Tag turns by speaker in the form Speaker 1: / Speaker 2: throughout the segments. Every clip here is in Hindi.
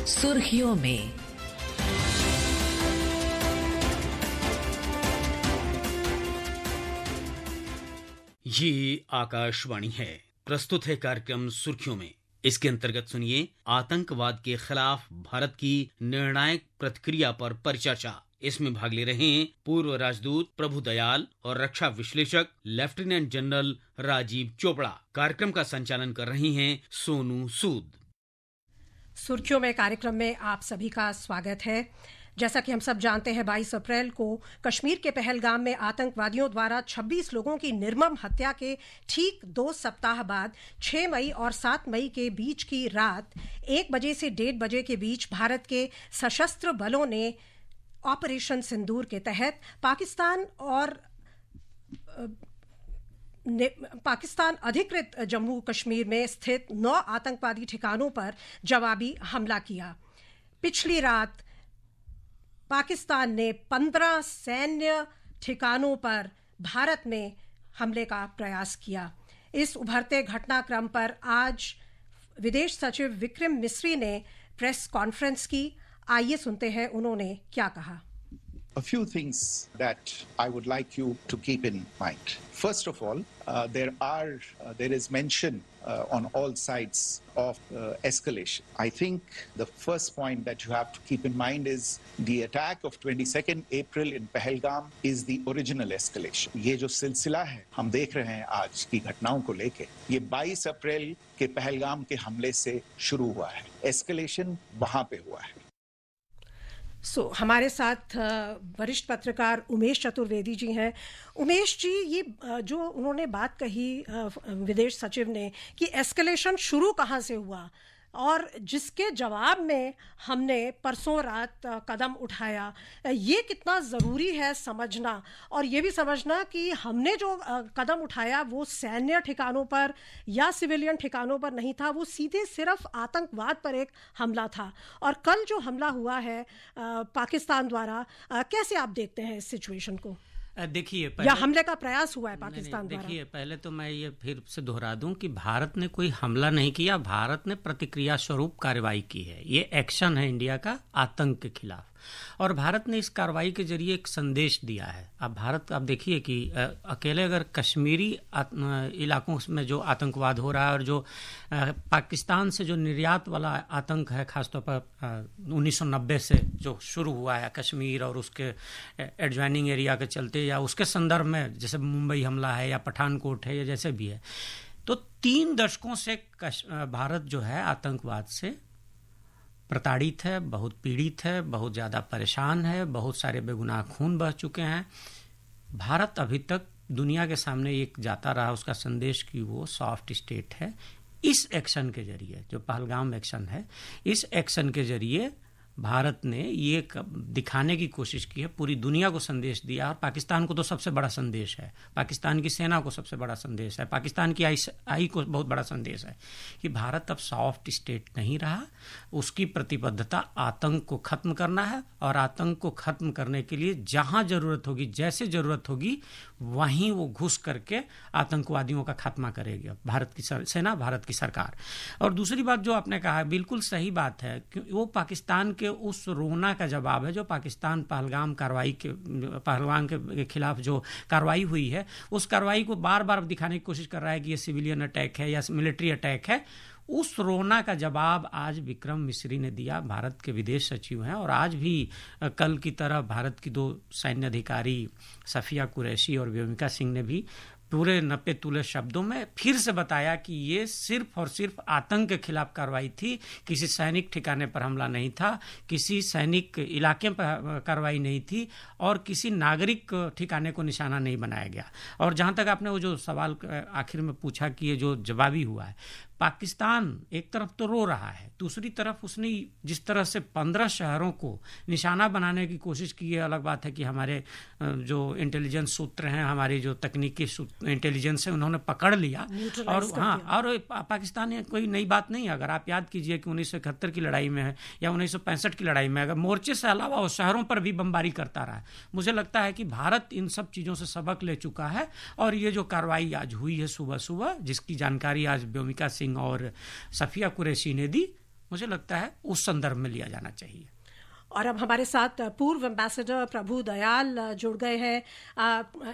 Speaker 1: सुर्खियों में।
Speaker 2: ये आकाशवाणी है। प्रस्तुत है कार्यक्रम सुर्खियों में। इसके अंतर्गत सुनिए आतंकवाद के खिलाफ भारत की निर्णायक प्रतिक्रिया पर परिचर्चा। इसमें भाग ले रहे हैं पूर्व राजदूत प्रभु दयाल और रक्षा विश्लेषक लेफ्टिनेंट जनरल राजीव चोपड़ा। कार्यक्रम का संचालन कर रही हैं सोनू सूद।
Speaker 3: सुर्खियों में कार्यक्रम में आप सभी का स्वागत है। जैसा कि हम सब जानते हैं, 22 अप्रैल को कश्मीर के पहलगाम में आतंकवादियों द्वारा 26 लोगों की निर्मम हत्या के ठीक 2 सप्ताह बाद 6 मई और 7 मई के बीच की रात 1 बजे से 1:30 बजे के बीच भारत के सशस्त्र बलों ने ऑपरेशन सिंदूर के तहत पाकिस्तान अधिकृत जम्मू कश्मीर में स्थित 9 आतंकवादी ठिकानों पर जवाबी हमला किया। पिछली रात पाकिस्तान ने 15 सैन्य ठिकानों पर भारत में हमले का प्रयास किया। इस उभरते घटनाक्रम पर आज विदेश सचिव विक्रम मिस्री ने प्रेस कॉन्फ्रेंस की। आइए सुनते हैं उन्होंने क्या कहा।
Speaker 4: A few things that I would like you to keep in mind. First of all, there is mention on all sides of escalation. I think the first point that you have to keep in mind is the attack of 22nd April in Pahalgam is the original escalation. ये जो सिलसिला है हम देख रहे हैं आज की घटनाओं को लेके, ये 22 अप्रैल के पहलगाम के हमले से शुरू हुआ है। एस्केलेशन वहां पे हुआ है।
Speaker 3: हमारे साथ वरिष्ठ पत्रकार उमेश चतुर्वेदी जी हैं। उमेश जी, ये जो उन्होंने बात कही विदेश सचिव ने कि एस्केलेशन शुरू कहाँ से हुआ और जिसके जवाब में हमने परसों रात कदम उठाया, ये कितना ज़रूरी है समझना, और ये भी समझना कि हमने जो कदम उठाया वो सैन्य ठिकानों पर या सिविलियन ठिकानों पर नहीं था, वो सीधे सिर्फ आतंकवाद पर एक हमला था। और कल जो हमला हुआ है पाकिस्तान द्वारा, कैसे आप देखते हैं इस सिचुएशन को?
Speaker 5: देखिए,
Speaker 3: या हमले का प्रयास हुआ है पाकिस्तान द्वारा?
Speaker 5: देखिए, पहले तो मैं ये फिर से दोहरा दूं कि भारत ने कोई हमला नहीं किया, भारत ने प्रतिक्रिया स्वरूप कार्रवाई की है। ये एक्शन है इंडिया का आतंक के खिलाफ, और भारत ने इस कार्रवाई के जरिए एक संदेश दिया है। अब भारत, आप देखिए कि अकेले अगर कश्मीरी इलाकों में जो आतंकवाद हो रहा है और जो पाकिस्तान से जो निर्यात वाला आतंक है, खासतौर पर 1990 से जो शुरू हुआ है कश्मीर और उसके एडजॉइनिंग एरिया के चलते, या उसके संदर्भ में जैसे मुंबई हमला है या पठानकोट है या जैसे भी है, तो 3 दशकों से भारत जो है आतंकवाद से प्रताड़ित है, बहुत पीड़ित है, बहुत ज़्यादा परेशान है, बहुत सारे बेगुनाह खून बह चुके हैं। भारत अभी तक दुनिया के सामने एक जाता रहा उसका संदेश कि वो सॉफ्ट स्टेट है। इस एक्शन के जरिए, जो पहलगाम एक्शन है, इस एक्शन के जरिए भारत ने ये दिखाने की कोशिश की है, पूरी दुनिया को संदेश दिया। और पाकिस्तान को तो सबसे बड़ा संदेश है, पाकिस्तान की सेना को सबसे बड़ा संदेश है, पाकिस्तान की आई को बहुत बड़ा संदेश है कि भारत अब सॉफ्ट स्टेट नहीं रहा। उसकी प्रतिबद्धता आतंक को खत्म करना है, और आतंक को खत्म करने के लिए जहां जरूरत होगी, जैसे जरूरत होगी, वहीं वो घुस करके आतंकवादियों का खात्मा करेगी भारत की सेना, भारत की सरकार। और दूसरी बात जो आपने कहा बिल्कुल सही बात है कि वो पाकिस्तान के उस रोना का जवाब है जो पाकिस्तान पहलगाम के खिलाफ जो कार्रवाई हुई है, उस कार्रवाई को बार बार दिखाने की कोशिश कर रहा है कि ये सिविलियन अटैक है या मिलिट्री अटैक है। उस रोना का जवाब आज विक्रम मिस्री ने दिया। भारत के विदेश सचिव हैं, और आज भी कल की तरह भारत की 2 सैन्य अधिकारी सफिया कुरैशी और व्योमिका सिंह ने भी पूरे नपे तुले शब्दों में फिर से बताया कि ये सिर्फ और सिर्फ आतंक के खिलाफ कार्रवाई थी, किसी सैनिक ठिकाने पर हमला नहीं था, किसी सैनिक इलाके पर कार्रवाई नहीं थी, और किसी नागरिक ठिकाने को निशाना नहीं बनाया गया। और जहां तक आपने वो जो सवाल आखिर में पूछा कि ये जो जवाबी हुआ है, पाकिस्तान एक तरफ तो रो रहा है, दूसरी तरफ उसने जिस तरह से 15 शहरों को निशाना बनाने की कोशिश की है। अलग बात है कि हमारे जो इंटेलिजेंस सूत्र हैं, हमारी जो तकनीकी इंटेलिजेंस है, उन्होंने पकड़ लिया। और हाँ, और पाकिस्तान कोई नई बात नहीं है। अगर आप याद कीजिए कि 1971 की लड़ाई में है या 1965 की लड़ाई में, अगर मोर्चे से अलावा वो शहरों पर भी बमबारी करता रहा है। मुझे लगता है कि भारत इन सब चीज़ों से सबक ले चुका है, और ये जो कार्रवाई आज हुई है सुबह सुबह, जिसकी जानकारी आज व्योमिका सिंह और सफिया कुरैशी ने दी, मुझे लगता है उस संदर्भ में लिया जाना चाहिए।
Speaker 3: और अब हमारे साथ पूर्व एम्बेसडर प्रभु दयाल जुड़ गए हैं।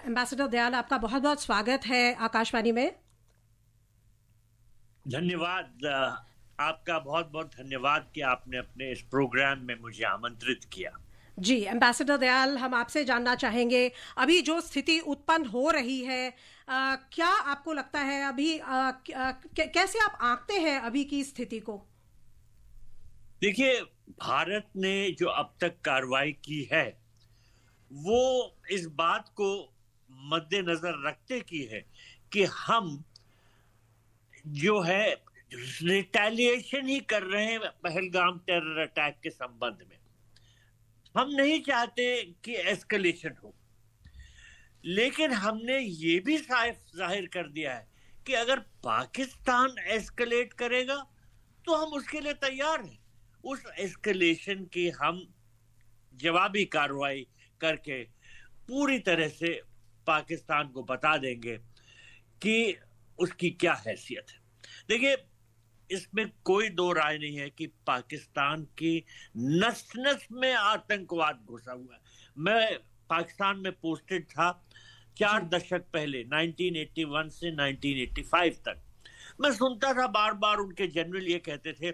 Speaker 3: एम्बेसडर दयाल, आपका बहुत बहुत स्वागत है आकाशवाणी में।
Speaker 1: धन्यवाद, आपका बहुत बहुत धन्यवाद कि आपने अपने इस प्रोग्राम में मुझे आमंत्रित किया।
Speaker 3: जी एम्बेसडर दयाल, हम आपसे जानना चाहेंगे अभी जो स्थिति उत्पन्न हो रही है, क्या आपको लगता है अभी कैसे आप आंकते हैं अभी की स्थिति को?
Speaker 1: देखिए, भारत ने जो अब तक कार्रवाई की है वो इस बात को मद्देनजर रखते की है कि हम जो है रिटेलिएशन ही कर रहे हैं पहलगाम टेरर अटैक के संबंध में। हम नहीं चाहते कि एस्केलेशन हो, लेकिन हमने ये भी जाहिर कर दिया है कि अगर पाकिस्तान एस्केलेट करेगा तो हम उसके लिए तैयार हैं। उस एस्केलेशन की हम जवाबी कार्रवाई करके पूरी तरह से पाकिस्तान को बता देंगे कि उसकी क्या हैसियत है। देखिए, इसमें कोई दो राय नहीं है कि पाकिस्तान की नस नस में आतंकवाद घुसा हुआ है। मैं पाकिस्तान में पोस्टेड था 4 दशक पहले, 1981 से 1985 तक। मैं सुनता था बार बार उनके जनरल ये कहते थे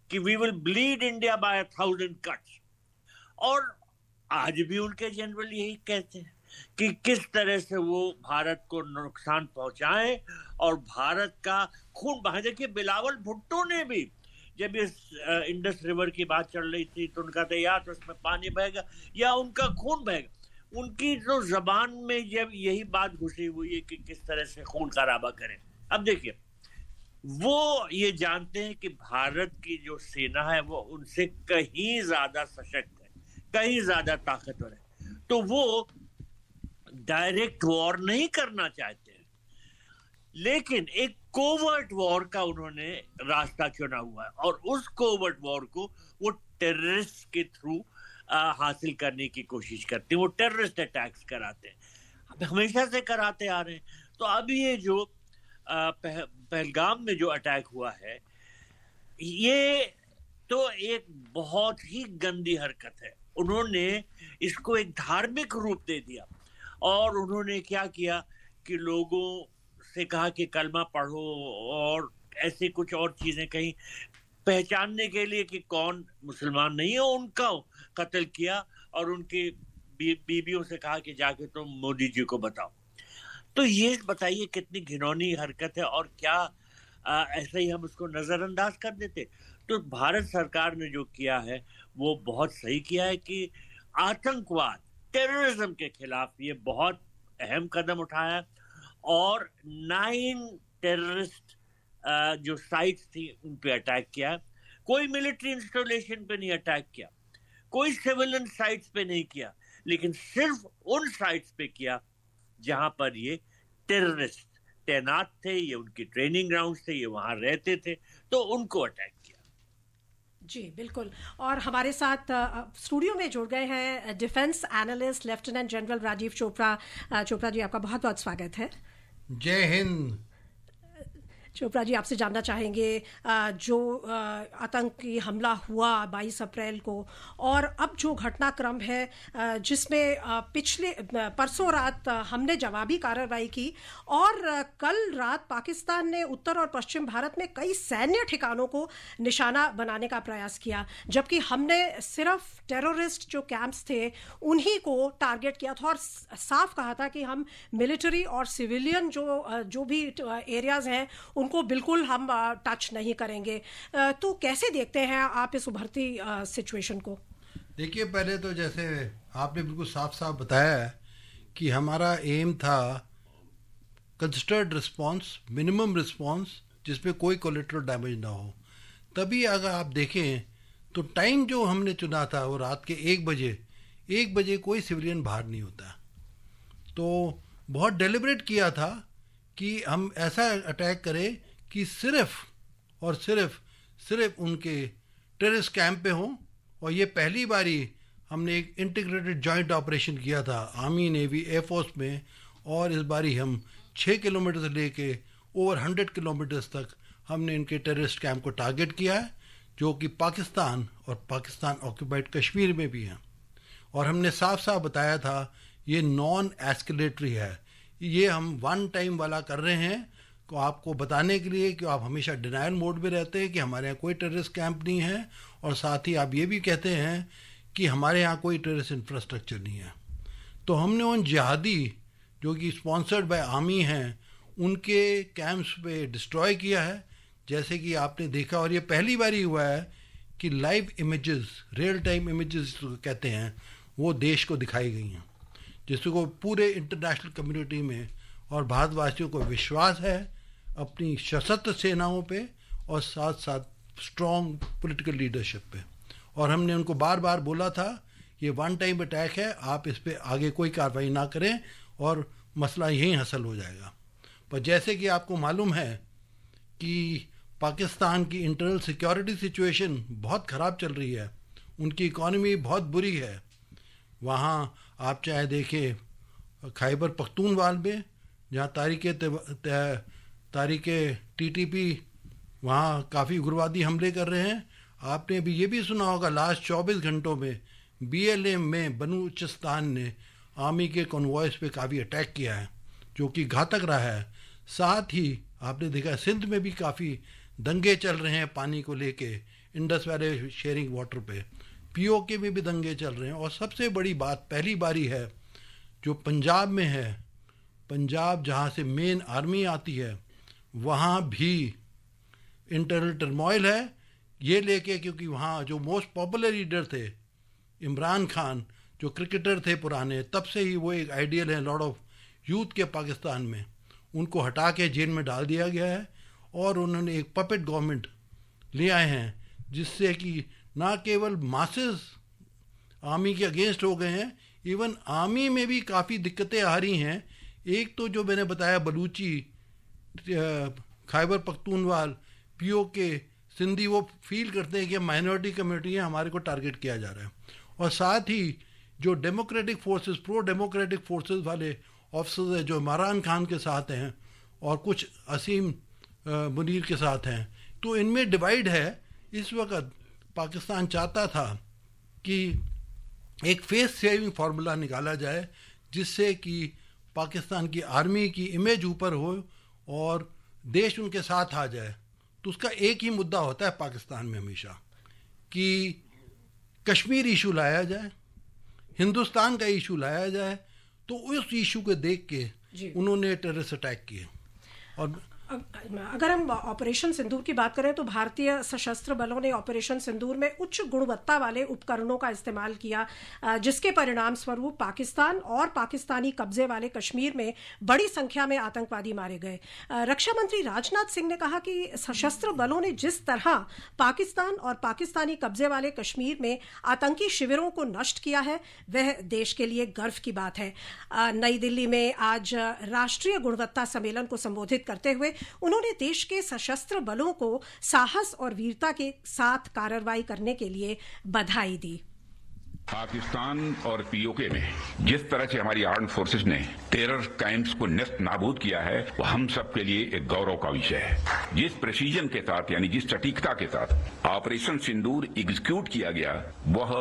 Speaker 1: कि we will bleed India by 1000 cuts, और आज भी उनके जनरल यही कहते हैं कि किस तरह से वो भारत को नुकसान पहुंचाए और भारत का खून बहाए। देखिए, बिलावल भुट्टो ने भी जब इस इंडस रिवर की बात चल रही थी तो उनका तो या तो उसमें पानी बहेगा या उनका खून बहेगा। उनकी तो जबान में जब यही बात घुसी हुई है कि किस तरह से खून खराबा करें। अब देखिए, वो ये जानते हैं कि भारत की जो सेना है वो उनसे कहीं ज्यादा सशक्त है, कहीं ज्यादा ताकतवर है, तो वो डायरेक्ट वॉर नहीं करना चाहते हैं, लेकिन एक कोवर्ट वॉर का उन्होंने रास्ता चुना हुआ है और उस कोवर्ट वॉर को वो टेररिस्ट के थ्रू हासिल करने की कोशिश करते हैं। वो टेररिस्ट अटैक्स कराते हैं, हमेशा से कराते आ रहे हैं। तो अब ये जो पहलगाम में जो अटैक हुआ है, ये तो एक बहुत ही गंदी हरकत है। उन्होंने इसको एक धार्मिक रूप दे दिया और उन्होंने क्या किया कि लोगों से कहा कि कलमा पढ़ो और ऐसे कुछ और चीजें कहीं पहचानने के लिए कि कौन मुसलमान नहीं है उनका कत्ल किया और उनकी बीबियों से कहा कि जाके तुम मोदी जी को बताओ। तो ये बताइए कितनी घिनौनी हरकत है, और क्या ऐसे ही हम उसको नजरअंदाज कर देते? तो भारत सरकार ने जो किया है वो बहुत सही किया है कि आतंकवाद, टेररिज्म के खिलाफ ये बहुत अहम कदम उठाया और 9 टेररिस्ट जो साइट्स थी उन पे अटैक किया। कोई मिलिट्री इंस्टॉलेशन पे नहीं अटैक किया, कोई सिविलियन साइट्स पे नहीं किया, लेकिन सिर्फ उन साइट्स पे किया जहां पर ये टेररिस्ट तैनात थे, ये उनकी ट्रेनिंग ग्राउंड थे, ये वहां रहते थे, तो उनको अटैक किया।
Speaker 3: जी बिल्कुल। और हमारे साथ स्टूडियो में जुड़ गए हैं defence analyst lieutenant general Rajiv Chopra. Chopra ji, आपका बहुत बहुत स्वागत है।
Speaker 6: जय हिंद।
Speaker 3: चोपड़ा जी, आपसे जानना चाहेंगे जो आतंकी हमला हुआ 22 अप्रैल को और अब जो घटनाक्रम है जिसमें पिछले परसों रात हमने जवाबी कार्रवाई की और कल रात पाकिस्तान ने उत्तर और पश्चिम भारत में कई सैन्य ठिकानों को निशाना बनाने का प्रयास किया, जबकि हमने सिर्फ टेररिस्ट जो कैंप्स थे उन्हीं को टारगेट किया था और साफ कहा था कि हम मिलिट्री और सिविलियन जो भी एरियाज हैं उनको बिल्कुल हम टच नहीं करेंगे। तो कैसे देखते हैं आप इस उभरती सिचुएशन को?
Speaker 6: देखिए, पहले तो जैसे आपने बिल्कुल साफ साफ बताया है कि हमारा एम था कंसिडर्ड रिस्पांस, मिनिमम रिस्पांस, जिसमें कोई कोलेटरल डैमेज ना हो। तभी अगर आप देखें तो टाइम जो हमने चुना था वो रात के 1 बजे कोई सिविलियन बाहर नहीं होता। तो बहुत डेलिब्रेट किया था कि हम ऐसा अटैक करें कि सिर्फ और सिर्फ उनके टेररिस्ट कैंप पे हों। और ये पहली बारी हमने एक इंटीग्रेटेड जॉइंट ऑपरेशन किया था आर्मी, नेवी, एयरफोर्स में, और इस बारी हम 6 किलोमीटर से लेके ओवर 100 किलोमीटर्स तक हमने इनके टेररिस्ट कैंप को टारगेट किया है, जो कि पाकिस्तान और पाकिस्तान ऑक्यूपाइड कश्मीर में भी हैं। और हमने साफ साफ बताया था ये नॉन एस्केलेटरी है, ये हम वन टाइम वाला कर रहे हैं को आपको बताने के लिए कि आप हमेशा डिनायल मोड में रहते हैं कि हमारे यहाँ कोई टेररिस्ट कैंप नहीं है, और साथ ही आप ये भी कहते हैं कि हमारे यहाँ कोई टेररिस्ट इंफ्रास्ट्रक्चर नहीं है। तो हमने उन जिहादी जो कि स्पॉन्सर्ड बाय आर्मी हैं उनके कैंप्स पे डिस्ट्रॉय किया है, जैसे कि आपने देखा। और ये पहली बार ही हुआ है कि live images, real time images कहते हैं, वो देश को दिखाई गई हैं, जिसको पूरे इंटरनेशनल कम्युनिटी में और भारतवासियों को विश्वास है अपनी सशस्त्र सेनाओं पे और साथ साथ स्ट्रॉन्ग पॉलिटिकल लीडरशिप पे। और हमने उनको बार बार बोला था ये वन टाइम अटैक है, आप इस पे आगे कोई कार्रवाई ना करें और मसला यहीं हसल हो जाएगा। पर जैसे कि आपको मालूम है कि पाकिस्तान की इंटरनल सिक्योरिटी सिचुएशन बहुत ख़राब चल रही है, उनकी इकॉनमी बहुत बुरी है। वहाँ आप चाहे देखें खैबर पख्तूनख्वा में जहाँ तारीख TTP वहाँ काफ़ी उग्रवादी हमले कर रहे हैं। आपने अभी ये भी सुना होगा लास्ट 24 घंटों में BLM में बलूचिस्तान ने आर्मी के कॉन्वॉयस पे काफ़ी अटैक किया है, जो कि घातक रहा है। साथ ही आपने देखा सिंध में भी काफ़ी दंगे चल रहे हैं पानी को लेके, इंडस वैली शेयरिंग वाटर पे, POK में भी दंगे चल रहे हैं। और सबसे बड़ी बात पहली बारी है जो पंजाब में है, पंजाब जहाँ से मेन आर्मी आती है वहाँ भी इंटरनल टर्मोइल है ये लेके, क्योंकि वहाँ जो मोस्ट पॉपुलर लीडर थे इमरान खान, जो क्रिकेटर थे पुराने, तब से ही वो एक आइडियल है लॉर्ड ऑफ यूथ के पाकिस्तान में, उनको हटा के जेल में डाल दिया गया है। और उन्होंने एक पपेट गवर्नमेंट ले आए हैं जिससे कि ना केवल मासेस आर्मी के अगेंस्ट हो गए हैं, इवन आर्मी में भी काफ़ी दिक्कतें आ रही हैं। एक तो जो मैंने बताया बलूची, खैबर पख्तूनख्वा, POK, सिंधी, वो फील करते हैं कि माइनॉरिटी कम्युनिटी है, हमारे को टारगेट किया जा रहा है। और साथ ही जो democratic forces, pro democratic forces वाले ऑफिसर्स हैं जो इमरान खान के साथ हैं और कुछ असीम मुनीर के साथ हैं, तो इनमें डिवाइड है। इस वक्त पाकिस्तान चाहता था कि एक फेस सेविंग फार्मूला निकाला जाए जिससे कि पाकिस्तान की आर्मी की इमेज ऊपर हो और देश उनके साथ आ जाए। तो उसका एक ही मुद्दा होता है पाकिस्तान में हमेशा कि कश्मीर इशू लाया जाए, हिंदुस्तान का इशू लाया जाए। तो उस इशू को देख के उन्होंने टेररिस्ट अटैक किए। और
Speaker 3: अगर हम ऑपरेशन सिंदूर की बात करें तो भारतीय सशस्त्र बलों ने ऑपरेशन सिंदूर में उच्च गुणवत्ता वाले उपकरणों का इस्तेमाल किया, जिसके परिणाम स्वरूप पाकिस्तान और पाकिस्तानी कब्जे वाले कश्मीर में बड़ी संख्या में आतंकवादी मारे गए। रक्षा मंत्री राजनाथ सिंह ने कहा कि सशस्त्र बलों ने जिस तरह पाकिस्तान और पाकिस्तानी कब्जे वाले कश्मीर में आतंकी शिविरों को नष्ट किया है वह देश के लिए गर्व की बात है। नई दिल्ली में आज राष्ट्रीय गुणवत्ता सम्मेलन को संबोधित करते हुए उन्होंने देश के सशस्त्र बलों को साहस और वीरता के साथ कार्रवाई करने के लिए बधाई दी।
Speaker 7: पाकिस्तान और POK में जिस तरह से हमारी आर्म्ड फोर्सेस ने टेरर कैंप्स को नेस्त नाबूद किया है वो हम सब के लिए एक गौरव का विषय है। जिस प्रेसिजन के साथ यानी जिस सटीकता के साथ ऑपरेशन सिंदूर एग्जीक्यूट किया गया वह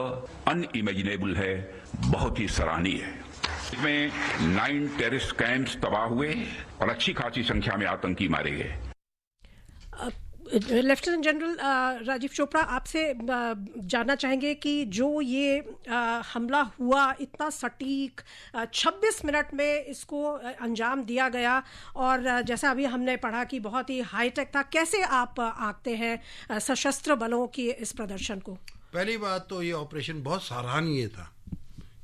Speaker 7: अनइमेजिनेबल है, बहुत ही सराहनीय है। इसमें 9 टेररिस्ट कैंप्स तबाह हुए और अच्छी खासी संख्या में आतंकी मारे गए।
Speaker 3: लेफ्टिनेंट जनरल राजीव चोपड़ा, आपसे जानना चाहेंगे कि जो ये हमला हुआ इतना सटीक 26 मिनट में इसको अंजाम दिया गया और जैसा अभी हमने पढ़ा कि बहुत ही हाईटेक था, कैसे आप आंकते हैं सशस्त्र बलों की इस प्रदर्शन को?
Speaker 6: पहली बात तो ये ऑपरेशन बहुत सराहनीय था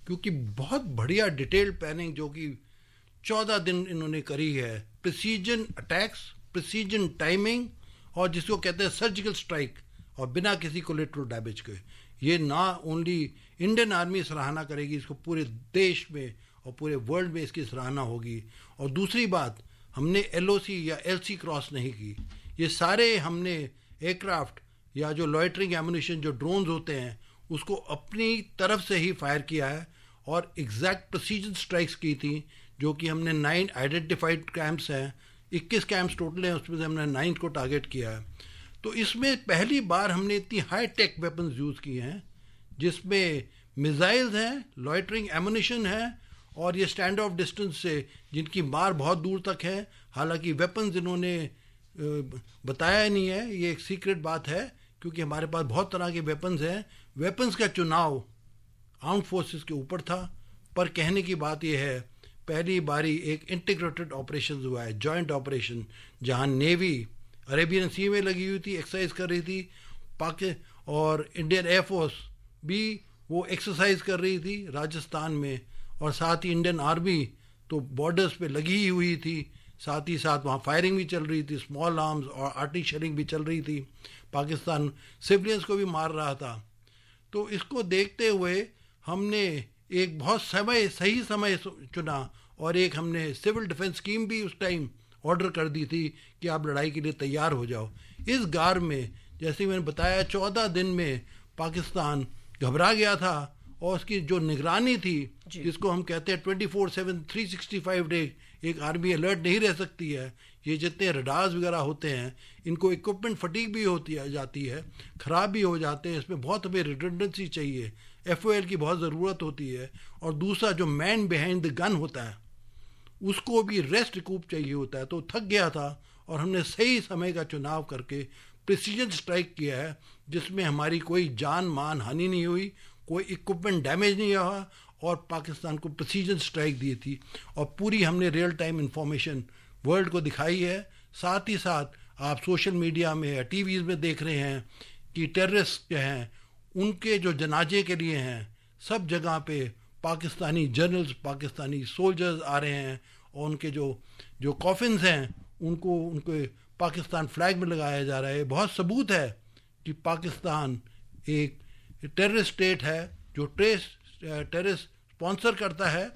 Speaker 6: क्योंकि बहुत बढ़िया डिटेल प्लानिंग जो कि 14 दिन इन्होंने करी है, प्रिसीजन अटैक्स, प्रिसीजन टाइमिंग और जिसको कहते हैं सर्जिकल स्ट्राइक, और बिना किसी कोलेटरल डैमेज के। ये ना ओनली इंडियन आर्मी सराहना करेगी, इसको पूरे देश में और पूरे वर्ल्ड में इसकी सराहना होगी। और दूसरी बात, हमने LOC या LC क्रॉस नहीं की, ये सारे हमने एयरक्राफ्ट या जो लॉयटरिंग एमुनिशन जो ड्रोन्स होते हैं उसको अपनी तरफ से ही फायर किया है और एग्जैक्ट प्रिसीजन स्ट्राइक्स की थी, जो कि हमने 9 आइडेंटिफाइड कैंप्स हैं, 21 कैंप्स टोटल हैं, उसमें से हमने 9 को टारगेट किया है। तो इसमें पहली बार हमने इतनी हाई टेक वेपन्स यूज़ किए हैं, जिसमें मिसाइल्स हैं, लॉइटरिंग एमुनिशन है, और ये स्टैंड ऑफ डिस्टेंस से जिनकी मार बहुत दूर तक है। हालांकि वेपन्स इन्होंने बताया नहीं है, ये एक सीक्रेट बात है, क्योंकि हमारे पास बहुत तरह के वेपन्स हैं। वेपन्स का चुनाव आर्म्ड फोर्सेस के ऊपर था, पर कहने की बात यह है पहली बारी एक इंटीग्रेटेड ऑपरेशन हुआ है, जॉइंट ऑपरेशन, जहां नेवी अरेबियन सी में लगी हुई थी, एक्सरसाइज कर रही थी, और इंडियन एयरफोर्स भी वो एक्सरसाइज कर रही थी राजस्थान में, और साथ ही इंडियन आर्मी तो बॉर्डर्स पे लगी ही हुई थी, साथ ही साथ वहाँ फायरिंग भी चल रही थी, स्मॉल आर्म्स और आर्टिलरी भी चल रही थी, पाकिस्तान सिविलियंस को भी मार रहा था। तो इसको देखते हुए हमने एक बहुत सही समय चुना, और एक हमने सिविल डिफेंस स्कीम भी उस टाइम ऑर्डर कर दी थी कि आप लड़ाई के लिए तैयार हो जाओ। इस गार में जैसे मैंने बताया 14 दिन में पाकिस्तान घबरा गया था, और उसकी जो निगरानी थी, जिसको हम कहते हैं 24/7 365 डे एक आर्मी अलर्ट नहीं रह सकती है। ये जितने रडार्स वगैरह होते हैं, इनको इक्विपमेंट फटीग भी होती जाती है, ख़राब भी हो जाते हैं, इसमें बहुत हमें रिडंडेंसी चाहिए, FOL की बहुत ज़रूरत होती है, और दूसरा जो मैन बिहाइंड द गन होता है उसको भी रेस्ट रिकूप चाहिए होता है। तो थक गया था, और हमने सही समय का चुनाव करके प्रिसीजन स्ट्राइक किया है, जिसमें हमारी कोई जान मान हानि नहीं हुई, कोई इक्विपमेंट डैमेज नहीं हुआ, और पाकिस्तान को प्रिसीजन स्ट्राइक दी थी, और पूरी हमने रियल टाइम इंफॉर्मेशन वर्ल्ड को दिखाई है। साथ ही साथ आप सोशल मीडिया में या टीवीज़ में देख रहे हैं कि टेररिस्ट जो हैं उनके जो जनाजे के लिए हैं, सब जगह पे पाकिस्तानी जनरल्स, पाकिस्तानी सोल्जर्स आ रहे हैं, और उनके जो कॉफिन्स हैं उनके पाकिस्तान फ्लैग में लगाया जा रहा है। बहुत सबूत है कि पाकिस्तान एक टेररिस्ट स्टेट है जो टेररिस्ट स्पॉन्सर करता है,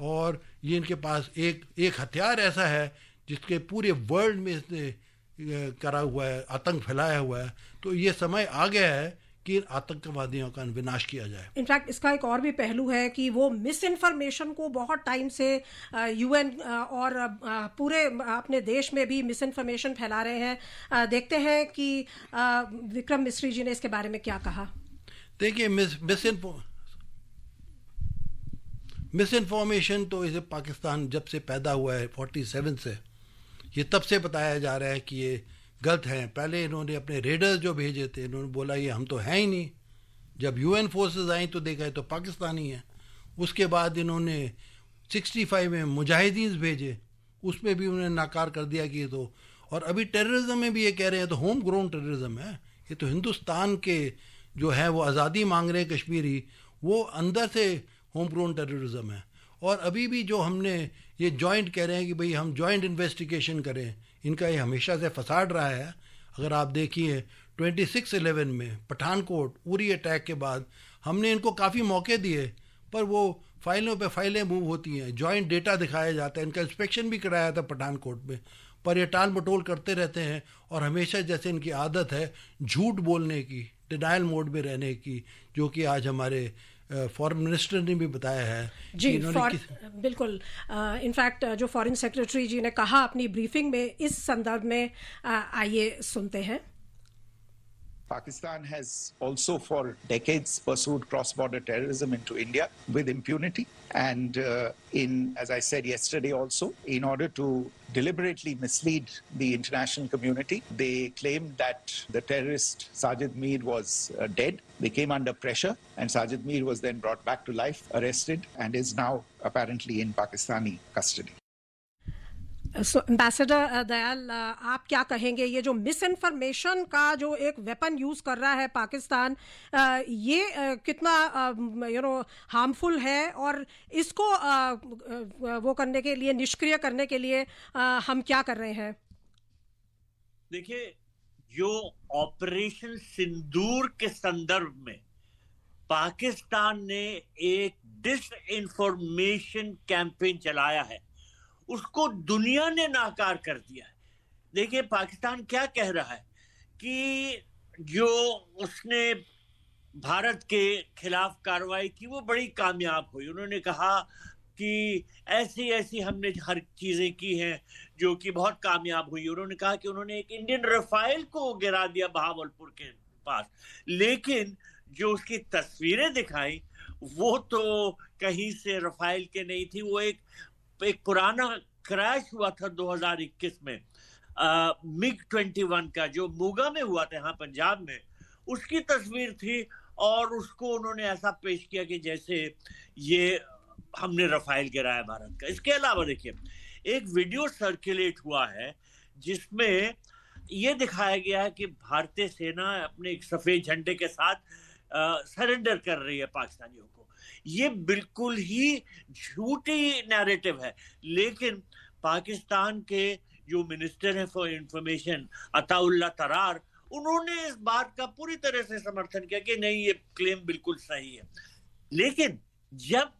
Speaker 6: और ये इनके पास एक हथियार ऐसा है जिसके पूरे वर्ल्ड में इसने करा हुआ है, आतंक फैलाया हुआ है। तो ये समय आ गया है कि आतंकवादियों का विनाश किया जाए।
Speaker 3: इनफैक्ट इसका एक और भी पहलू है कि वो मिस इन्फॉर्मेशन को बहुत टाइम से UN और पूरे अपने देश में भी मिस इन्फॉर्मेशन फैला रहे हैं। देखते हैं कि विक्रम मिस्री जी ने इसके बारे में क्या कहा।
Speaker 6: देखिए, मिस इन्फॉर्मेशन तो इसे पाकिस्तान जब से पैदा हुआ है 47 से, ये तब से बताया जा रहा है कि ये गलत हैं। पहले इन्होंने अपने रेडर्स जो भेजे थे, इन्होंने बोला ये हम तो हैं ही नहीं। जब UN फोर्सेस आई तो देखा है तो पाकिस्तानी है। उसके बाद इन्होंने 65 में मुजाहिदीन भेजे, उसमें भी उन्होंने नाकार कर दिया कि ये तो, और अभी टेररिज्म में भी ये कह रहे हैं तो होम ग्रोन टेररिज्म है। ये तो हिंदुस्तान के जो है वो आज़ादी मांग रहे हैं कश्मीरी, वो अंदर से होम ग्रोन टेररिज्म है। और अभी भी जो हमने ये जॉइंट कह रहे हैं कि भाई हम जॉइंट इन्वेस्टिगेशन करें, इनका ये हमेशा से फसाड रहा है। अगर आप देखिए 26/11 में पठानकोट उरी अटैक के बाद हमने इनको काफ़ी मौके दिए, पर वो फाइलों पे फाइलें मूव होती हैं, जॉइंट डेटा दिखाया जाता है, इनका इंस्पेक्शन भी कराया था पठानकोट में, पर ये टाल मटोल करते रहते हैं, और हमेशा जैसे इनकी आदत है झूठ बोलने की, डिनायल मोड में रहने की, जो कि आज हमारे फॉरेन मिनिस्टर ने भी बताया है
Speaker 3: जी। बिल्कुल, इनफैक्ट जो फॉरेन सेक्रेटरी जी ने कहा अपनी ब्रीफिंग में, इस संदर्भ में आइए सुनते हैं।
Speaker 4: Pakistan has also for decades pursued cross-border terrorism into India with impunity. And as I said yesterday also, in order to deliberately mislead the international community, they claimed that the terrorist Sajid Mir was dead. They came under pressure, and Sajid Mir was then brought back to life, arrested, and is now apparently in Pakistani custody.
Speaker 3: Ambassador Dayal, आप क्या कहेंगे, ये जो मिस इन्फॉर्मेशन का जो एक वेपन यूज़ कर रहा है पाकिस्तान, ये कितना हार्मफुल है, और इसको वो करने के लिए, निष्क्रिय करने के लिए हम क्या कर रहे हैं?
Speaker 1: देखिए, जो ऑपरेशन सिंदूर के संदर्भ में पाकिस्तान ने एक डिस इन्फॉर्मेशन कैंपेन चलाया है, उसको दुनिया ने नाकार कर दिया है। देखिए, पाकिस्तान क्या कह रहा है कि जो उसने भारत के खिलाफ कार्रवाई की वो बड़ी कामयाब हुई। उन्होंने कहा कि ऐसी ऐसी हमने हर चीजें की हैं जो कि बहुत कामयाब हुई। उन्होंने कहा कि उन्होंने एक इंडियन रफाइल को गिरा दिया बहावलपुर के पास, लेकिन जो उसकी तस्वीरें दिखाई वो तो कहीं से रफाइल के नहीं थी। वो एक पुराना क्रैश हुआ था 2021 में MiG-21 का, जो मोगा में हुआ था यहाँ पंजाब में, उसकी तस्वीर थी। और उसको उन्होंने ऐसा पेश किया कि जैसे ये हमने रफाइल गिराया भारत का। इसके अलावा देखिए, एक वीडियो सर्कुलेट हुआ है जिसमें ये दिखाया गया है कि भारतीय सेना अपने एक सफेद झंडे के साथ सरेंडर कर रही है पाकिस्तानियों को। ये बिल्कुल ही झूठी नैरेटिव है, लेकिन पाकिस्तान के जो मिनिस्टर हैं फॉर इंफॉर्मेशन अताउल्ला तरार, उन्होंने इस बात का पूरी तरह से समर्थन किया कि नहीं, ये क्लेम बिल्कुल सही है। लेकिन जब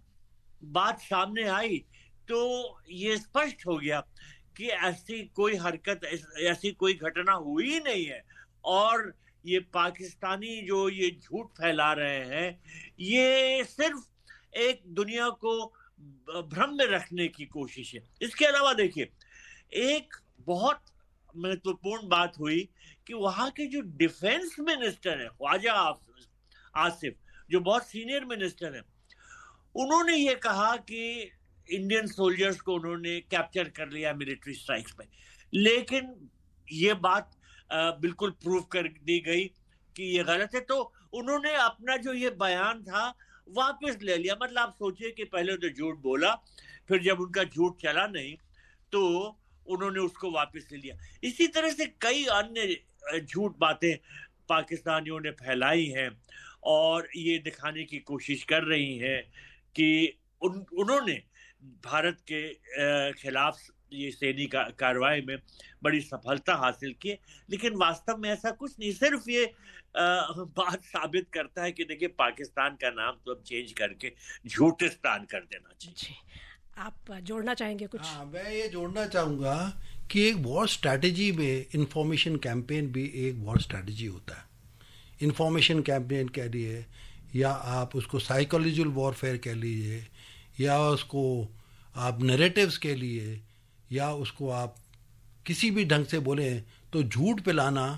Speaker 1: बात सामने आई तो ये स्पष्ट हो गया कि ऐसी कोई हरकत, ऐसी कोई घटना हुई नहीं है। और ये पाकिस्तानी जो ये झूठ फैला रहे हैं, ये सिर्फ एक दुनिया को भ्रम में रखने की कोशिश है। इसके अलावा देखिए, एक बहुत महत्वपूर्ण बात हुई कि वहां के जो डिफेंस मिनिस्टर है ख्वाजा आसिफ, जो बहुत सीनियर मिनिस्टर हैं, उन्होंने ये कहा कि इंडियन सोल्जर्स को उन्होंने कैप्चर कर लिया मिलिट्री स्ट्राइक्स पे। लेकिन ये बात बिल्कुल प्रूव कर दी गई कि ये गलत है। तो उन्होंने अपना जो ये बयान था वापस ले लिया। मतलब आप सोचिए कि पहले तो झूठ बोला, फिर जब उनका झूठ चला नहीं तो उन्होंने उसको वापस ले लिया। इसी तरह से कई अन्य झूठ बातें पाकिस्तानियों ने फैलाई हैं और ये दिखाने की कोशिश कर रही हैं कि उन्होंने भारत के खिलाफ ये सैन्य कार्रवाई में बड़ी सफलता हासिल की। लेकिन वास्तव में ऐसा कुछ नहीं, सिर्फ ये बात साबित करता है कि देखिए, पाकिस्तान का नाम तो अब चेंज करके झूठिस्तान कर देना चाहिए।
Speaker 3: आप जोड़ना चाहेंगे कुछ?
Speaker 6: हाँ, मैं ये जोड़ना चाहूँगा कि एक वॉर स्ट्रैटेजी में इंफॉर्मेशन कैंपेन भी एक वॉर स्ट्रैटेजी होता है। इंफॉर्मेशन कैंपेन कह लिए, या आप उसको साइकोलॉजिकल वॉरफेयर कह लीजिए, या उसको आप नैरेटिव्स के लिए, या उसको आप किसी भी ढंग से बोलें, तो झूठ फैलाना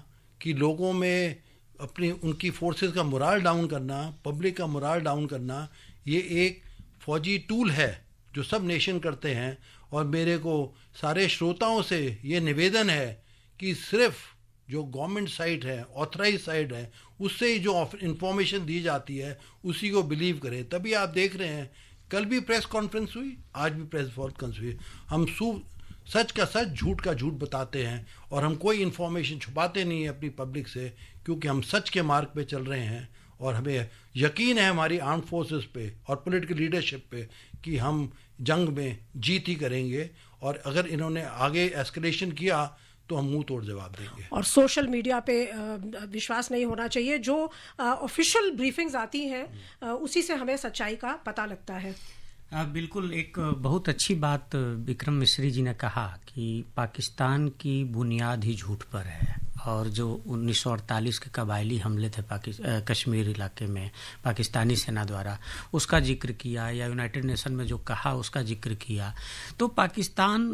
Speaker 6: कि लोगों में अपनी उनकी फोर्सेस का मोराल डाउन करना, पब्लिक का मोराल डाउन करना, ये एक फौजी टूल है जो सब नेशन करते हैं। और मेरे को सारे श्रोताओं से ये निवेदन है कि सिर्फ जो गवर्नमेंट साइट है, ऑथराइज साइट है, उससे ही जो इंफॉर्मेशन दी जाती है उसी को बिलीव करें। तभी आप देख रहे हैं, कल भी प्रेस कॉन्फ्रेंस हुई, आज भी प्रेस कॉन्फ्रेंस हुई, हम सच का सच, झूठ का झूठ बताते हैं और हम कोई इन्फॉर्मेशन छुपाते नहीं है अपनी पब्लिक से, क्योंकि हम सच के मार्ग पे चल रहे हैं और हमें यकीन है हमारी आर्म फोर्सेस पे और पॉलिटिकल लीडरशिप पे कि हम जंग में जीत ही करेंगे। और अगर इन्होंने आगे एस्केलेशन किया तो हम मुंह तोड़ जवाब देंगे।
Speaker 3: और सोशल मीडिया पे विश्वास नहीं होना चाहिए। जो ऑफिशियल ब्रीफिंग्स आती हैं उसी से हमें सच्चाई का पता लगता है।
Speaker 5: बिल्कुल, एक बहुत अच्छी बात विक्रम मिश्री जी ने कहा कि पाकिस्तान की बुनियाद ही झूठ पर है। और जो 1948 के कबायली हमले थे कश्मीर इलाके में पाकिस्तानी सेना द्वारा, उसका जिक्र किया, या यूनाइटेड नेशन में जो कहा उसका जिक्र किया। तो पाकिस्तान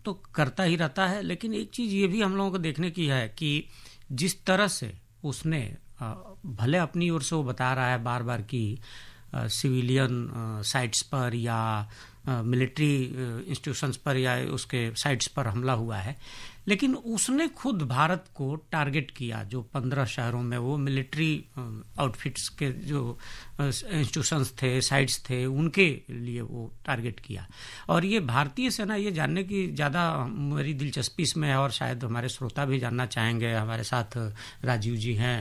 Speaker 5: तो करता ही रहता है, लेकिन एक चीज़ ये भी हम लोगों को देखने की है कि जिस तरह से उसने भले अपनी ओर से वो बता रहा है बार बार कि सिविलियन साइट्स पर या मिलिट्री इंस्टीट्यूशंस पर या उसके साइट्स पर हमला हुआ है, लेकिन उसने खुद भारत को टारगेट किया। जो 15 शहरों में वो मिलिट्री आउटफिट्स के जो इंस्टीट्यूशंस थे, साइट्स थे, उनके लिए वो टारगेट किया। और ये भारतीय सेना, ये जानने की ज़्यादा मेरी दिलचस्पी इसमें है और शायद हमारे श्रोता भी जानना चाहेंगे। हमारे साथ राजीव जी हैं,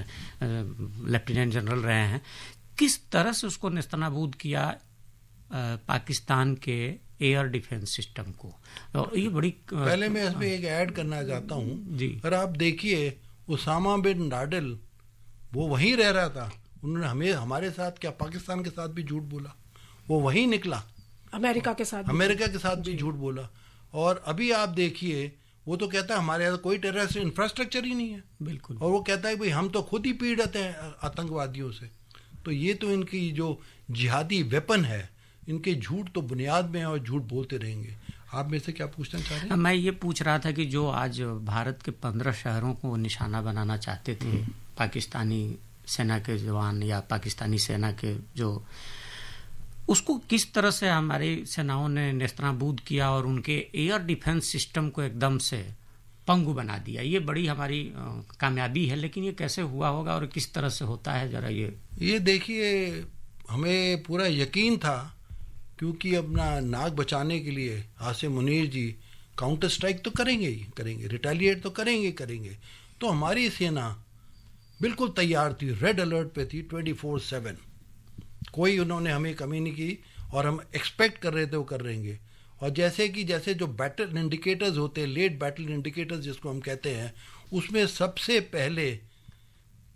Speaker 5: लेफ्टिनेंट जनरल रहे हैं, किस तरह से उसको नेस्तनाबूद किया पाकिस्तान के एयर डिफेंस सिस्टम को। तो ये बड़ी
Speaker 6: पहले मैं इसमें एक ऐड करना चाहता हूँ जी। अगर आप देखिए, उसामा बिन लादेन वो वहीं रह रहा था, उन्होंने हमारे साथ क्या पाकिस्तान के साथ भी झूठ बोला, वो वहीं निकला,
Speaker 3: अमेरिका के साथ
Speaker 6: भी झूठ बोला। और अभी आप देखिए, वो तो कहता है हमारे यहाँ कोई टेररिस्ट इंफ्रास्ट्रक्चर ही नहीं है।
Speaker 5: बिल्कुल।
Speaker 6: और वो कहता है भाई हम तो खुद ही पीड़ित हैं आतंकवादियों से। तो ये तो इनकी जो जिहादी वेपन है, इनके झूठ तो बुनियाद में है और झूठ बोलते रहेंगे। आप में से क्या पूछना चाह रहे हैं?
Speaker 5: मैं ये पूछ रहा था कि जो आज भारत के 15 शहरों को निशाना बनाना चाहते थे पाकिस्तानी सेना के जवान या पाकिस्तानी सेना के, जो उसको किस तरह से हमारी सेनाओं ने नेस्तनाबूद किया और उनके एयर डिफेंस सिस्टम को एकदम से पंगु बना दिया। ये बड़ी हमारी कामयाबी है, लेकिन ये कैसे हुआ होगा और किस तरह से होता है, जरा ये
Speaker 6: देखिए, हमें पूरा यकीन था, क्योंकि अपना नाक बचाने के लिए आसिम मुनीर जी काउंटर स्ट्राइक तो करेंगे ही करेंगे, रिटेलिएट तो करेंगे। तो हमारी सेना बिल्कुल तैयार थी, रेड अलर्ट पे थी 24/7। कोई उन्होंने हमें कमी नहीं की और हम एक्सपेक्ट कर रहे थे वो कर रहेंगे। और जैसे जो बैटल इंडिकेटर्स होते हैं, लेट बैटल इंडिकेटर्स जिसको हम कहते हैं, उसमें सबसे पहले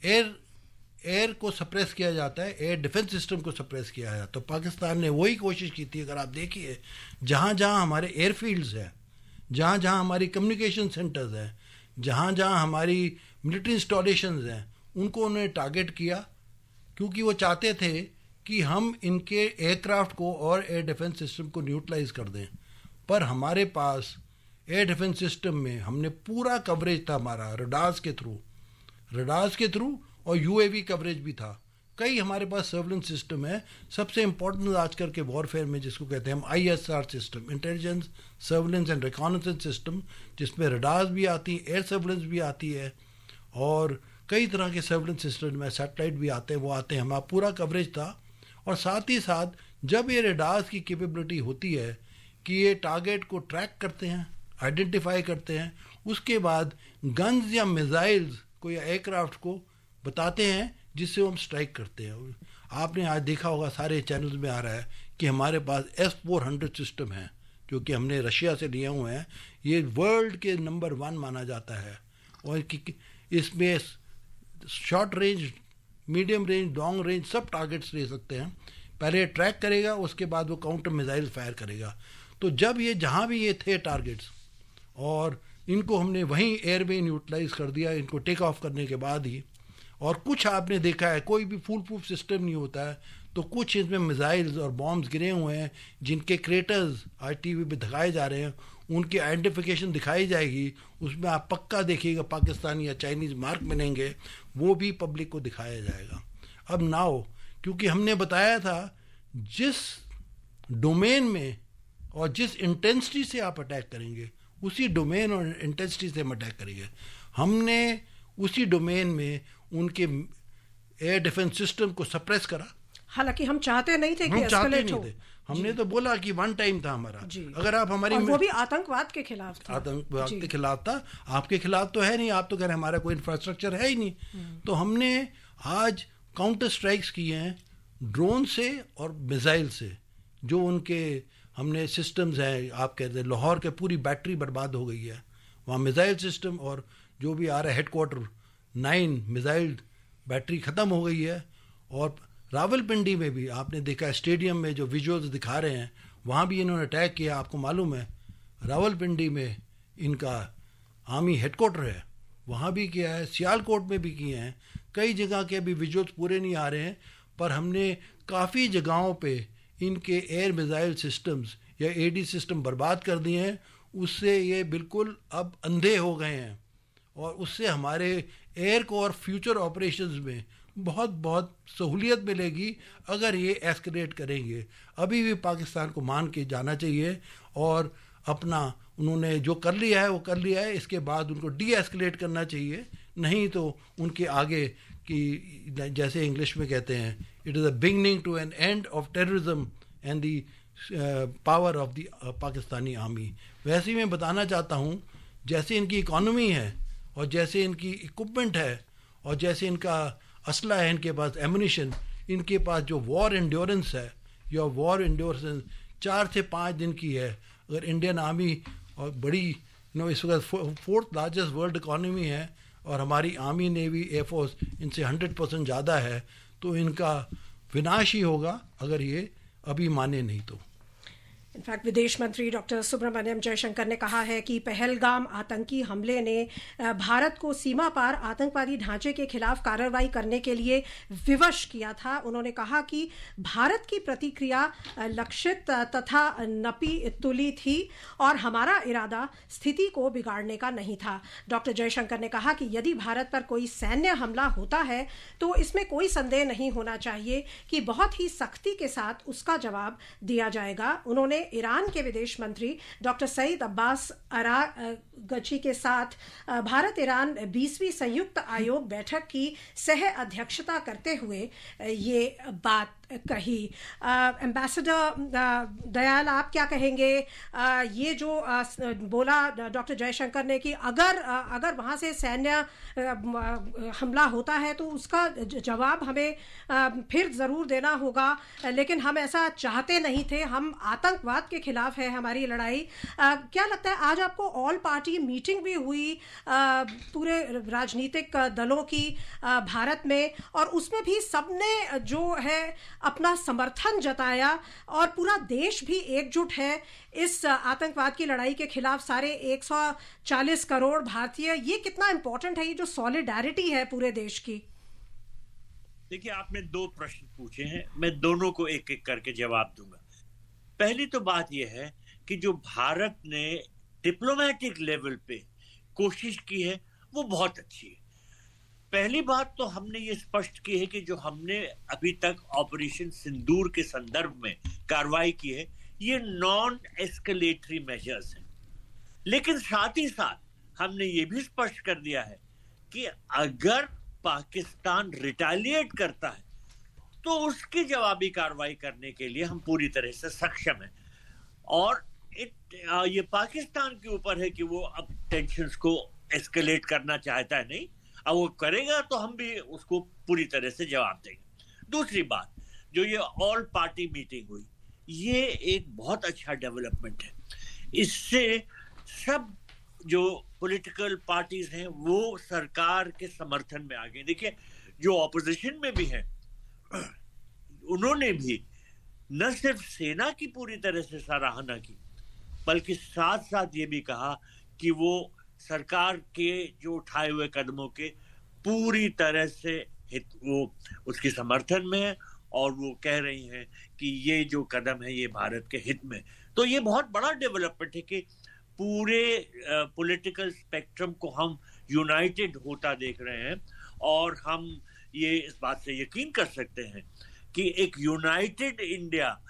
Speaker 6: एयर को सप्रेस किया जाता है, एयर डिफेंस सिस्टम को सप्रेस किया जाता है। तो पाकिस्तान ने वही कोशिश की थी। अगर आप देखिए, जहाँ जहाँ हमारे एयरफील्ड्स हैं, जहाँ जहाँ हमारी कम्युनिकेशन सेंटर्स हैं, जहाँ जहाँ हमारी मिलिट्री इंस्टॉलेशंस हैं, उनको उन्होंने टारगेट किया, क्योंकि वो चाहते थे कि हम इनके एयरक्राफ्ट को और एयर डिफेंस सिस्टम को न्यूट्रलाइज कर दें। पर हमारे पास एयर डिफेंस सिस्टम में हमने पूरा कवरेज था हमारा, रडार्स के थ्रू और यूएवी कवरेज भी था। कई हमारे पास सर्वेलेंस सिस्टम है। सबसे इम्पोर्टेंट आजकल के वॉरफेयर में जिसको कहते हैं हम ISR system, intelligence surveillance and reconnaissance system, जिसमें रडार्स भी आती हैं, एयर सर्वेलेंस भी आती है और कई तरह के सर्वेलेंस सिस्टम में सैटेलाइट भी आते हैं, वो आते हैं। हमारा पूरा कवरेज था। और साथ ही साथ जब ये रडार्स की कैपेबिलिटी होती है कि ये टारगेट को ट्रैक करते हैं, आइडेंटिफाई करते हैं, उसके बाद गन्स या मिसाइल्स को या एयरक्राफ्ट को बताते हैं, जिससे हम स्ट्राइक करते हैं। आपने आज देखा होगा, सारे चैनल्स में आ रहा है कि हमारे पास S-400 सिस्टम है, जो कि हमने रशिया से लिए हुए हैं। ये वर्ल्ड के नंबर 1 माना जाता है और इसमें short range, medium range, long range सब टारगेट्स ले सकते हैं। पहले ट्रैक करेगा, उसके बाद वो काउंटर मिसाइल फायर करेगा। तो जब ये जहाँ भी ये थे टारगेट्स, और इनको हमने वहीं एयर में न्यूट्रलाइज कर दिया, इनको टेक ऑफ करने के बाद ही। और कुछ आपने देखा है, कोई भी फुल प्रूफ सिस्टम नहीं होता है, तो कुछ इसमें मिसाइल्स और बॉम्ब्स गिरे हुए हैं, जिनके क्रेटर्स आज TV पे दिखाए जा रहे हैं, उनकी आइडेंटिफिकेशन दिखाई जाएगी। उसमें आप पक्का देखिएगा पाकिस्तानी या चाइनीज़ मार्क मिलेंगे, वो भी पब्लिक को दिखाया जाएगा। अब नाउ, क्योंकि हमने बताया था जिस डोमेन में और जिस इंटेंसिटी से आप अटैक करेंगे, उसी डोमेन और इंटेंसिटी से हम अटैक करेंगे। हमने उसी डोमेन में उनके एयर डिफेंस सिस्टम को सप्रेस करा।
Speaker 3: हालांकि हम चाहते नहीं थे कि एस्केलेट हो।
Speaker 6: हमने तो बोला कि 1 टाइम था हमारा। अगर आप हमारी,
Speaker 3: और वो भी आतंकवाद के खिलाफ था।
Speaker 6: आतंकवाद के खिलाफ था। आपके खिलाफ तो है नहीं, आप तो कह रहे हैं हमारा कोई इंफ्रास्ट्रक्चर है ही नहीं। तो हमने आज काउंटर स्ट्राइक्स किए हैं ड्रोन से और मिसाइल से, जो उनके हमने सिस्टम्स हैं। आप कहते हैं लाहौर के पूरी बैटरी बर्बाद हो गई है, वहाँ मिसाइल सिस्टम और जो भी आ रहा है हेडक्वार्टर 9 मिसाइल बैटरी ख़त्म हो गई है। और रावलपिंडी में भी आपने देखा, स्टेडियम में जो विजुअल्स दिखा रहे हैं, वहाँ भी इन्होंने अटैक किया। आपको मालूम है रावलपिंडी में इनका आर्मी हेडक्वार्टर है, वहाँ भी किया है, सियालकोट में भी किए हैं। कई जगह के अभी विजुअल्स पूरे नहीं आ रहे हैं, पर हमने काफ़ी जगहों पे इनके एयर मिसाइल सिस्टम्स या AD सिस्टम बर्बाद कर दिए हैं। उससे ये बिल्कुल अब अंधे हो गए हैं और उससे हमारे एयर को और फ्यूचर ऑपरेशंस में बहुत सहूलियत मिलेगी अगर ये एस्केलेट करेंगे। अभी भी पाकिस्तान को मान के जाना चाहिए और अपना उन्होंने जो कर लिया है वो कर लिया है, इसके बाद उनको डी एस्केलेट करना चाहिए। नहीं तो उनके आगे की, जैसे इंग्लिश में कहते हैं, it is a beginning to an end of terrorism and the power of the Pakistani army. वैसे ही मैं बताना चाहता हूँ, जैसे इनकी इकॉनमी है और जैसे इनकी इक्विपमेंट है और जैसे इनका असला है, इनके पास एमुनिशन, इनके पास जो वॉर एंड्योरेंस है, या वॉर एंड्योरेंस 4 से 5 दिन की है। अगर इंडियन आर्मी और बड़ी इस वक्त 4th लार्जेस्ट वर्ल्ड इकॉनमी है और हमारी आर्मी, नेवी, एयरफोर्स इनसे 100% ज़्यादा है, तो इनका विनाश ही होगा अगर ये अभी माने नहीं तो।
Speaker 3: इनफैक्ट विदेश मंत्री डॉक्टर सुब्रमण्यम जयशंकर ने कहा है कि पहलगाम आतंकी हमले ने भारत को सीमा पार आतंकवादी ढांचे के खिलाफ कार्रवाई करने के लिए विवश किया था। उन्होंने कहा कि भारत की प्रतिक्रिया लक्षित तथा नपी तुली थी और हमारा इरादा स्थिति को बिगाड़ने का नहीं था। डॉक्टर जयशंकर ने कहा कि यदि भारत पर कोई सैन्य हमला होता है तो इसमें कोई संदेह नहीं होना चाहिए कि बहुत ही सख्ती के साथ उसका जवाब दिया जाएगा। उन्होंने ईरान के विदेश मंत्री डॉक्टर सईद अब्बास अरागची के साथ भारत ईरान 20वीं संयुक्त आयोग बैठक की सह अध्यक्षता करते हुए ये बात कही। एम्बेसडर दयाल, आप क्या कहेंगे? ये जो बोला डॉक्टर जयशंकर ने कि अगर वहाँ से सैन्य हमला होता है तो उसका जवाब हमें फिर ज़रूर देना होगा, लेकिन हम ऐसा चाहते नहीं थे, हम आतंकवाद के खिलाफ है हमारी लड़ाई। क्या लगता है, आज आपको ऑल पार्टी मीटिंग भी हुई पूरे राजनीतिक दलों की भारत में, और उसमें भी सबने जो है अपना समर्थन जताया और पूरा देश भी एकजुट है इस आतंकवाद की लड़ाई के खिलाफ। सारे 140 करोड़ भारतीय, ये कितना इंपॉर्टेंट है, ये जो सॉलिडारिटी है पूरे देश की।
Speaker 1: देखिए, आपने 2 प्रश्न पूछे हैं, मैं दोनों को एक एक करके जवाब दूंगा। पहली तो बात यह है कि जो भारत ने डिप्लोमेटिक लेवल पे कोशिश की है वो बहुत अच्छी है। पहली बात तो हमने ये स्पष्ट की है कि जो हमने अभी तक ऑपरेशन सिंदूर के संदर्भ में कार्रवाई की है ये नॉन एस्केलेटरी मेजर्स हैं, लेकिन साथ ही साथ हमने ये भी स्पष्ट कर दिया है कि अगर पाकिस्तान रिटेलिएट करता है तो उसकी जवाबी कार्रवाई करने के लिए हम पूरी तरह से सक्षम हैं। और ये पाकिस्तान के ऊपर है कि वो अब टेंशन्स को एस्केलेट करना चाहता है, नहीं, अब वो करेगा तो हम भी उसको पूरी तरह से जवाब देंगे। दूसरी बात, जो ये ऑल पार्टी मीटिंग हुई, ये एक बहुत अच्छा डेवलपमेंट है। इससे सब जो पॉलिटिकल पार्टीज हैं वो सरकार के समर्थन में आ गए। देखिए, जो ऑपोजिशन में भी हैं उन्होंने भी न सिर्फ सेना की पूरी तरह से सराहना की, बल्कि साथ साथ ये भी कहा कि वो सरकार के जो उठाए हुए कदमों के पूरी तरह से वो उसकी समर्थन में है और वो कह रही हैं कि ये जो कदम है ये भारत के हित में। तो ये बहुत बड़ा डेवलपमेंट है कि पूरे पॉलिटिकल स्पेक्ट्रम को हम यूनाइटेड होता देख रहे हैं और हम ये इस बात से यकीन कर सकते हैं कि एक यूनाइटेड इंडिया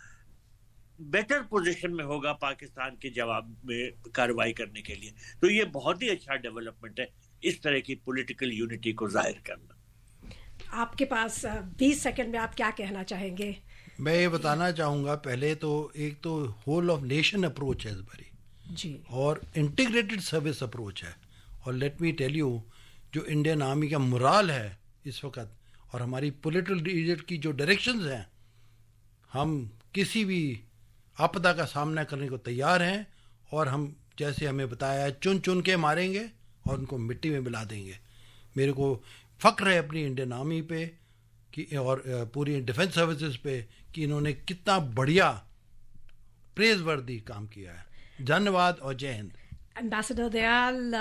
Speaker 1: बेटर पोजीशन में होगा पाकिस्तान के जवाब में कार्रवाई करने के लिए। तो ये बहुत ही अच्छा डेवलपमेंट है, इस तरह की पॉलिटिकल यूनिटी को जाहिर करना।
Speaker 3: आपके पास 20 सेकंड में आप क्या कहना चाहेंगे?
Speaker 6: मैं ये बताना चाहूँगा, पहले तो एक तो होल ऑफ नेशन अप्रोच है इस बारी
Speaker 3: जी, और
Speaker 6: इंटीग्रेटेड सर्विस अप्रोच है। और लेट मी टेल यू, जो इंडियन आर्मी का मोराल है इस वक्त और हमारी पॉलिटिकल लीडर की जो डायरेक्शंस हैं, हम किसी भी आपदा का सामना करने को तैयार हैं और हम जैसे हमें बताया है चुन चुन के मारेंगे और उनको मिट्टी में मिला देंगे। मेरे को फ़ख्र है अपनी इंडियन आर्मी पे कि और पूरी डिफेंस सर्विसेज पे कि इन्होंने कितना बढ़िया प्रेज़वर्दी काम किया है। धन्यवाद और Jai Hind.
Speaker 3: Ambassador Dayal,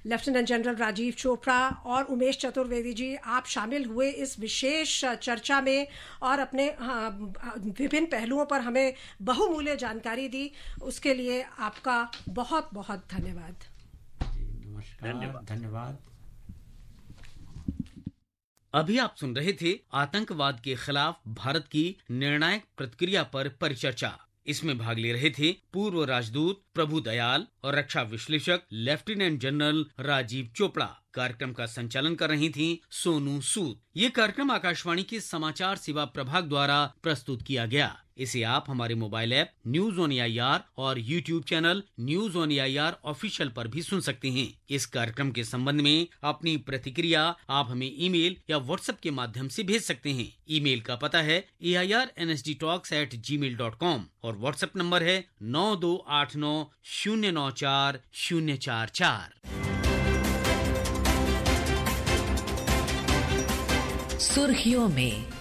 Speaker 3: lieutenant general Rajiv Chopra और उमेश चतुर्वेदी जी, आप शामिल हुए इस विशेष चर्चा में और अपने विभिन्न पहलुओं पर हमें बहुमूल्य जानकारी दी, उसके लिए आपका बहुत बहुत धन्यवाद।
Speaker 5: नमस्कार, धन्यवाद।
Speaker 2: अभी आप सुन रहे थे आतंकवाद के खिलाफ भारत की निर्णायक प्रतिक्रिया पर परिचर्चा। इसमें भाग ले रहे थे पूर्व राजदूत प्रभु दयाल और रक्षा विश्लेषक लेफ्टिनेंट जनरल राजीव चोपड़ा। कार्यक्रम का संचालन कर रही थी सोनू सूद। ये कार्यक्रम आकाशवाणी के समाचार सेवा प्रभाग द्वारा प्रस्तुत किया गया। इसे आप हमारे mobile app news on AIR और YouTube channel news on AIR official पर भी सुन सकते हैं। इस कार्यक्रम के संबंध में अपनी प्रतिक्रिया आप हमें ईमेल या व्हाट्सएप के माध्यम से भेज सकते हैं। ईमेल का पता है AIRNSDtalks@gmail.com और व्हाट्सएप नंबर है 9289094044।
Speaker 8: सुर्खियों में